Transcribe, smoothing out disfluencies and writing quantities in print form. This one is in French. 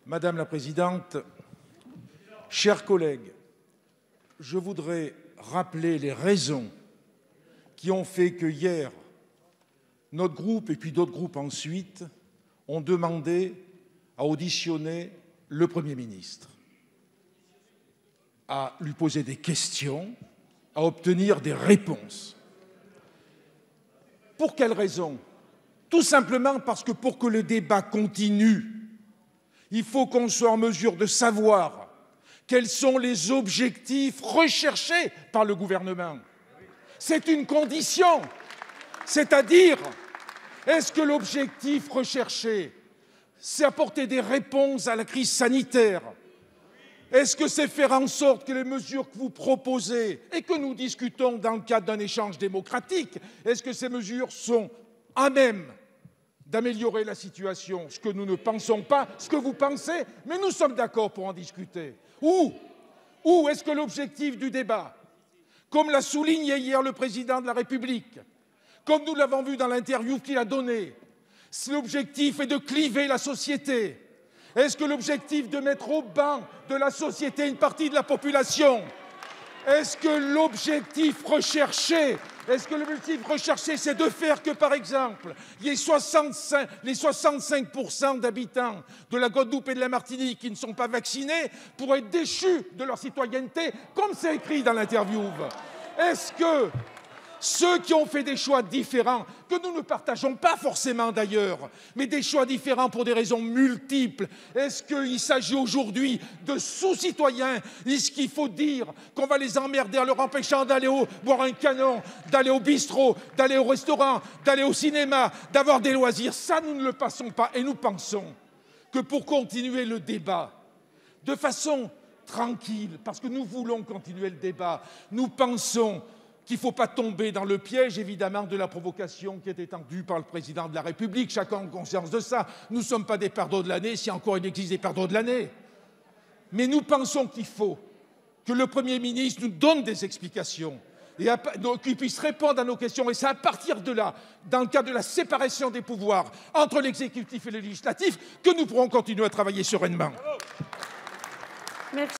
Madame la Présidente, chers collègues, je voudrais rappeler les raisons qui ont fait que hier, notre groupe et puis d'autres groupes ensuite ont demandé à auditionner le Premier ministre, à lui poser des questions, à obtenir des réponses. Pour quelle raison? Tout simplement parce que pour que le débat continue, il faut qu'on soit en mesure de savoir quels sont les objectifs recherchés par le gouvernement. C'est une condition. C'est-à-dire, est-ce que l'objectif recherché, c'est apporter des réponses à la crise sanitaire? Est-ce que c'est faire en sorte que les mesures que vous proposez et que nous discutons dans le cadre d'un échange démocratique, est-ce que ces mesures sont à même d'améliorer la situation? Ce que nous ne pensons pas, ce que vous pensez, mais nous sommes d'accord pour en discuter. Ou est-ce que l'objectif du débat, comme l'a souligné hier le président de la République, comme nous l'avons vu dans l'interview qu'il a donnée, si l'objectif est de cliver la société, est-ce que l'objectif de mettre au banc de la société une partie de la population, est-ce que l'objectif recherché, c'est de faire que, par exemple, il y ait les 65% d'habitants de la Guadeloupe et de la Martinique qui ne sont pas vaccinés pour être déchus de leur citoyenneté, comme c'est écrit dans l'interview? Est-ce que ceux qui ont fait des choix différents, que nous ne partageons pas forcément d'ailleurs, mais des choix différents pour des raisons multiples, est-ce qu'il s'agit aujourd'hui de sous-citoyens? Est-ce qu'il faut dire qu'on va les emmerder en leur empêchant d'aller boire un canon, d'aller au bistrot, d'aller au restaurant, d'aller au cinéma, d'avoir des loisirs? Ça, nous ne le passons pas. Et nous pensons que pour continuer le débat de façon tranquille, parce que nous voulons continuer le débat, nous pensons qu'il ne faut pas tomber dans le piège, évidemment, de la provocation qui est tendue par le président de la République. Chacun a conscience de ça. Nous ne sommes pas des perdants de l'année, si encore il existe des perdants de l'année. Mais nous pensons qu'il faut que le Premier ministre nous donne des explications et qu'il puisse répondre à nos questions. Et c'est à partir de là, dans le cadre de la séparation des pouvoirs entre l'exécutif et le législatif, que nous pourrons continuer à travailler sereinement. Merci.